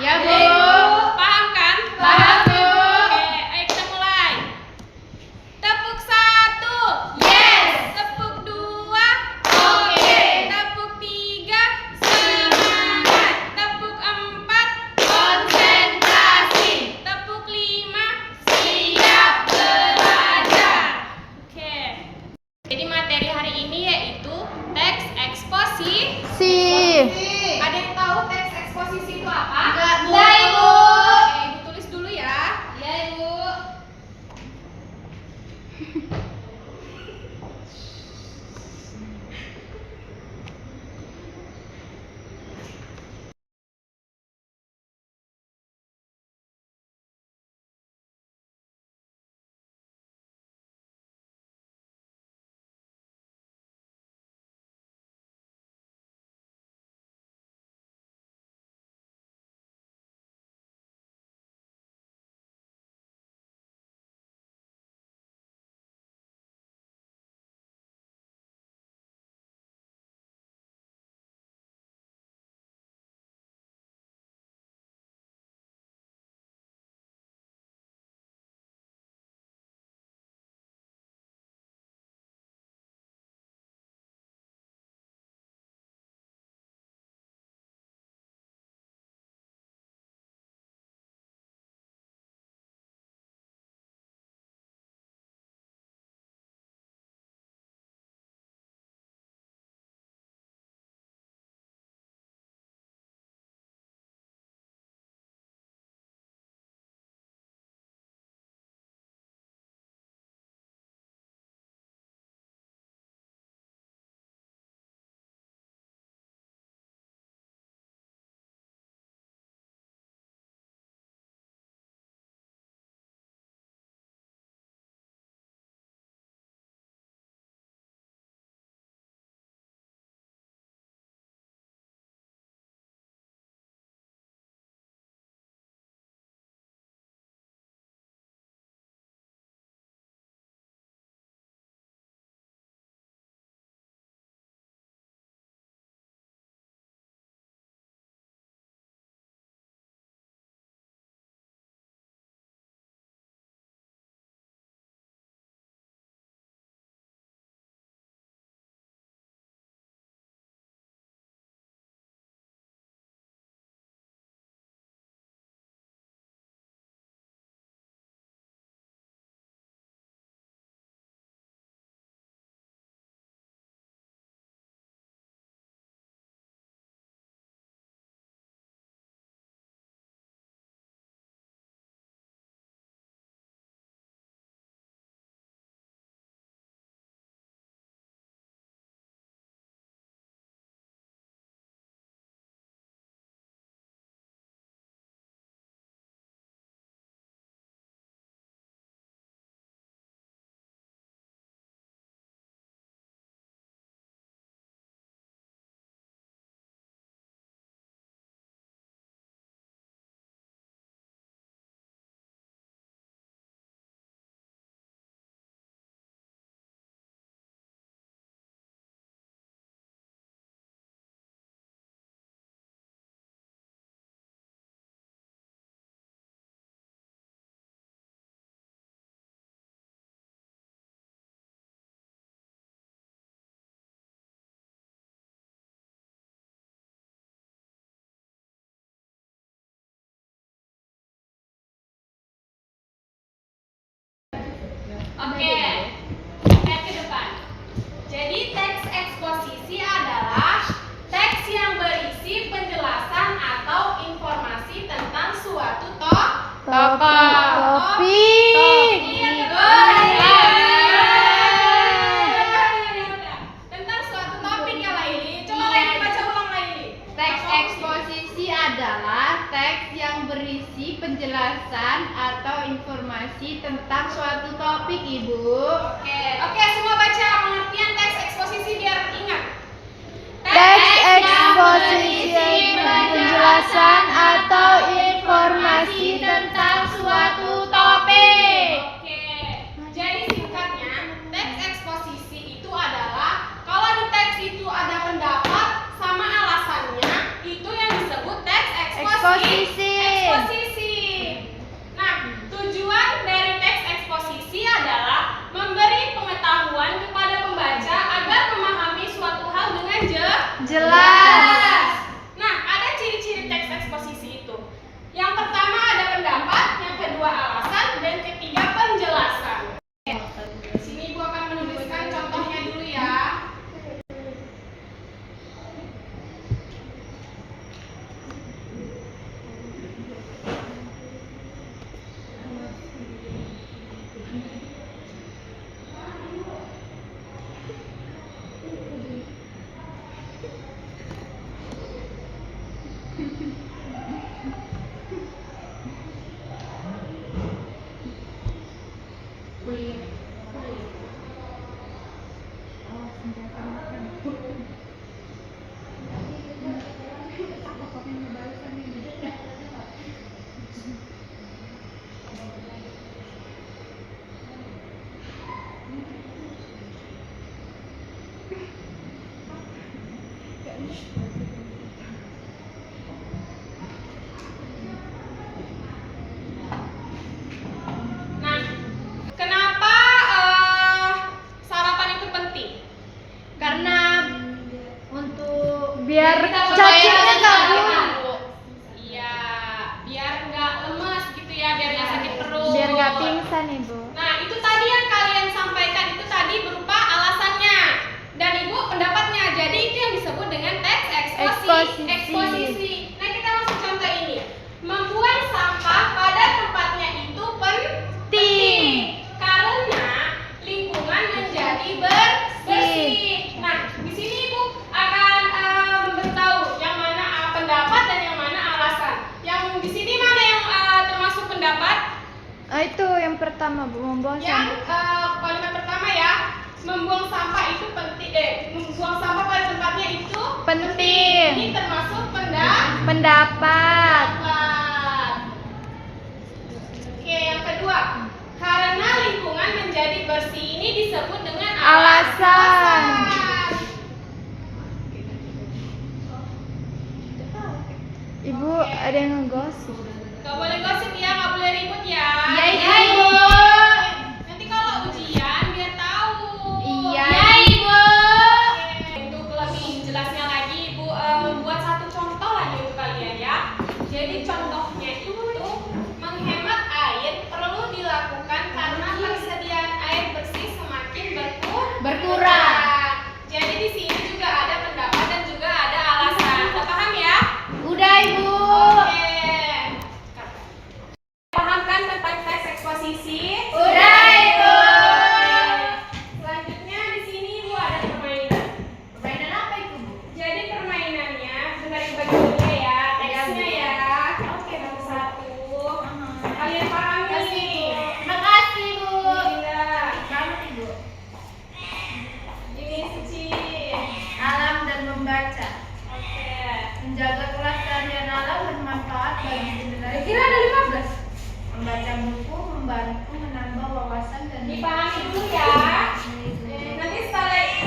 Ya, Bu. Paham kan? Paham, Bu. Oke, ayo kita mulai. Tepuk 1. Yes. Tepuk 2. Oke. Tepuk 3. Semangat. Tepuk 4. Konsentrasi. Tepuk 5. Siap belajar. Oke. Jadi materi hari ini yaitu teks eksposisi. Ada yang tahu teks eksposisi itu apa? Enggak, Bu. Enggak, Ibu. Oke, Ibu tulis dulu ya. Ya, Ibu. Oke. Lihat ke depan. Jadi teks eksposisi adalah teks yang berisi penjelasan atau informasi tentang suatu Topik. Tentang suatu topik ya Laili. Coba Laili baca ulang Laili. Teks eksposisi adalah teks yang berisi penjelasan atau informasi tentang suatu topik, Ibu. Oke, semua baca pengertian teks eksposisi biar ingat. Teks eksposisi penjelasan atau informasi tentang suatu topik. Oke, jadi singkatnya teks eksposisi itu adalah kalau di teks itu ada pendapat sama alasannya, itu yang disebut teks eksposisi. eksposisi. Nah, tujuan dari teks eksposisi adalah memberi pengetahuan kepada pembaca agar memahami suatu hal dengan Jelas. Nah, ada ciri-ciri teks eksposisi itu. Yang pertama ada pendapat, yang kedua alasan, dan ketiga penjelasan. Sini Ibu akan menuliskan contohnya dulu ya. Nah, kenapa sarapan itu penting? Karena untuk Biar kita cacingnya supaya nggak kita bulu. Iya, biar nggak lemes gitu ya, biar nggak sakit perut. Biar nggak pingsan, Ibu. Nah, itu tadi yang kalian sampaikan itu tadi berupa alasannya dan Ibu pendapatnya. Jadi itu yang disebut dengan teks eksposisi. Nah, kita masuk contoh ini. Membuang sampah pada tempatnya itu penting karena lingkungan menjadi bersih. Nah, di sini Ibu akan memberitahu yang mana pendapat dan yang mana alasan. Yang di sini mana yang termasuk pendapat? Itu yang pertama, Bu, membuang Yang sampah. kalimat pertama ya, membuang sampah itu penting. Membuang sampah pada tempatnya itu Penting. Ini termasuk Pendapat. Oke, yang kedua, karena lingkungan menjadi bersih ini disebut dengan Alasan. Ibu, ada yang ngegosip. Gak boleh gosip ya, gak boleh ribut ya. Iya, Ibu. Nanti kalau ujian biar tahu. Iya, Ibu. Oke, untuk lebih jelasnya lagi, Ibu membuat satu contoh lagi untuk kalian ya. Jadi contohnya itu menghemat air perlu dilakukan karena persediaan air bersih semakin Berkurang. Jadi di sini juga ada pendapat dan juga ada alasan. Udah paham ya? Udah, Ibu. Oke. Paham kan tentang teks eksposisi? Udah, Ibu. Selanjutnya di sini Ibu ada permainan. Permainan apa itu, Bu? Jadi permainannya dengerin bagiannya ya, teksnya ya. Oke, nomor 1. Kalian paham nih? Makasih, Bu. Dinda, Selamat, Ibu. ini Suci. Alam dan membaca. Oke. Menjaga kelestarian alam bermanfaat bagi generasi. Kira ada 15. Membaca buku membantu menambah wawasan dan Dipahami dulu ya. Nanti setelah itu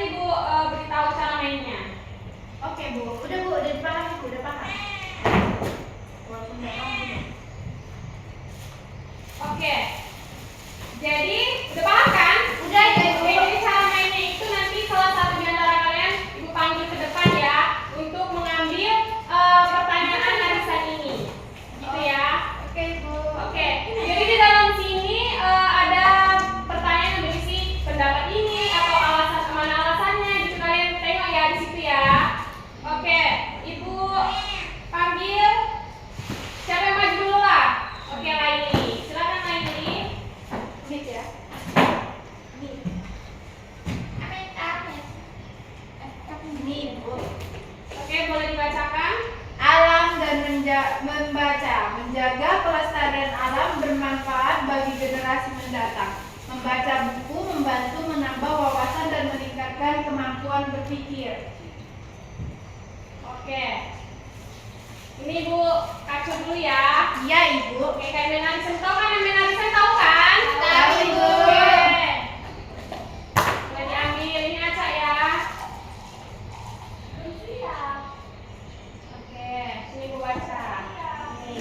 Ibu beritahu cara mainnya. Oke, Bu. Udah, Bu. Udah dipahami, Bu. Udah paham. Walaupun nggak paham, Bu. Oke. Jadi udah paham kan? Udah, ya, Ibu. Oke, jadi cara mainnya itu nanti salah satu di antara kalian Ibu panggil ke depan ya untuk mengambil pertanyaan arisan ini. Gitu ya. Oke, Bu. Oke. Jadi di dalam sini ada pertanyaan yang berisi pendapat ini atau alasan kemana alasannya gitu kalian tengok ya di situ ya. Oke, Ibu panggil siapa yang maju dulu lah. Oke, Laili. Silakan Laili. Ini ya. Ini, Bu. Oke, boleh dibacakan. Alam dan membaca. Menjaga kelestarian alam bermanfaat bagi generasi mendatang. Membaca buku membantu menambah wawasan dan meningkatkan kemampuan berpikir. Oke. Ini Ibu kacu dulu ya. Iya, Ibu. Oke, kayak menarisan tahu kan? Yang menarisan tahu kan? Tahu, Ibu. Oke. Boleh diambil ini aja ya. Oke, sini Ibu baca. Nih.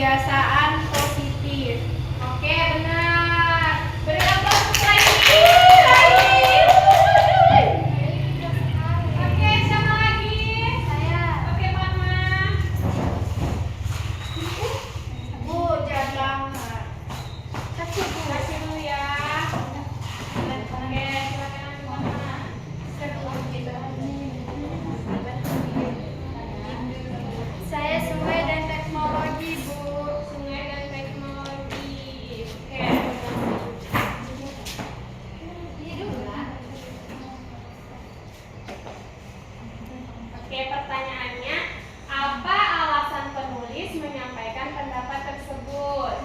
kebiasaan positif. Oke, benar. Beri aplaus untuk Raini. Oke, siapa lagi? Saya. Oke, Mama. Bu, jangan lama. Kasih dulu ya. Oke, silakan Mama. Saya sungai dan teknologi, Bu. Sungai dan teknologi. Oke. Oke, pertanyaannya, apa alasan penulis menyampaikan pendapat tersebut?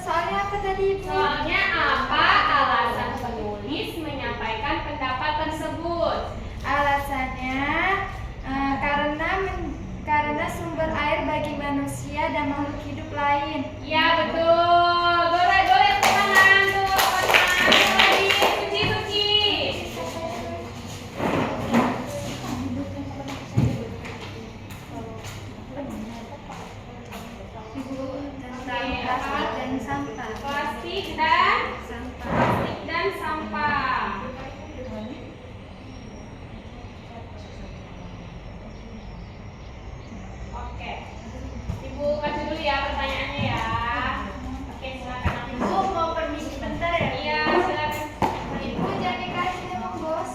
Soalnya apa tadi, Bu? Soalnya apa alasan penulis menyampaikan pendapat tersebut? Alasannya karena sumber air bagi manusia dan makhluk hidup lain. Ya, betul. Boleh tepuk tangan tuh. Lagi suci. Tentang plastik dan sampah. Plastik dan sampah. Oke. Ibu kasih dulu ya pertanyaannya ya. Oke, silakan. Bu, mau permisi bentar ya? Iya, silakan. Ibu jangan dikasih emang bos.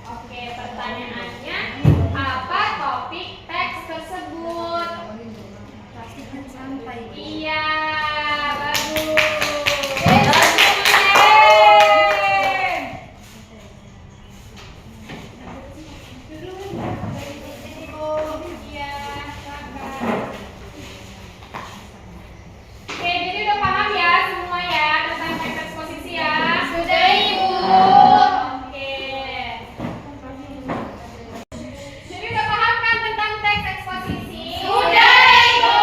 Oke, pertanyaannya, apa topik teks tersebut? Plastik dan sampah. Iya, bagus. Iya, silakan. Oke, jadi udah paham ya semua ya tentang teks eksposisi ya? Sudah, Ibu. Oke. Jadi udah paham kan tentang teks eksposisi? Sudah, Ibu.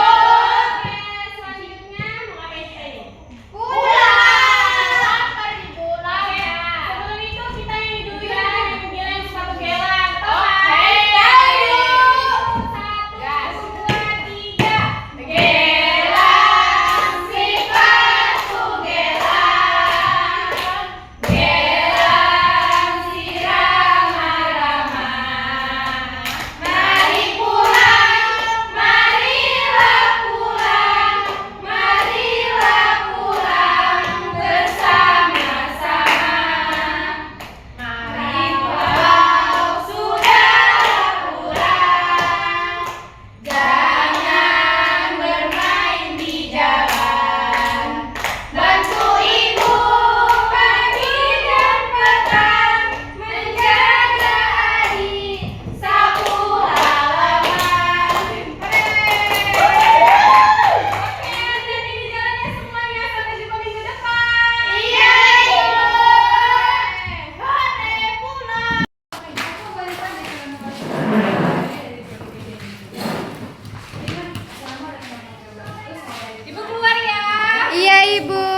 Oke, selanjutnya mau ngapain kita ini? Pulang. Pulang ya. Sebelum itu kita nyanyi dulu ya, nyanyi bilang sepatu gelang. Tahu kan? Oke, tahu, Ibu. 1, 2, 3. Gelang, sepatu gelang, gelang sirama-rama. Mari pulang, marilah pulang, marilah pulang bersama-sama. Mari walau sudah pulang, jangan bermain di jalan. Bantu ibu pagi dan petang, menjaga adik sapu halaman. Oke, hati-hati di jalannya semuanya. Sampai jumpa minggu depan. Iya, Ibu. Hore pulang. Ibu keluar ya. Iya, Ibu.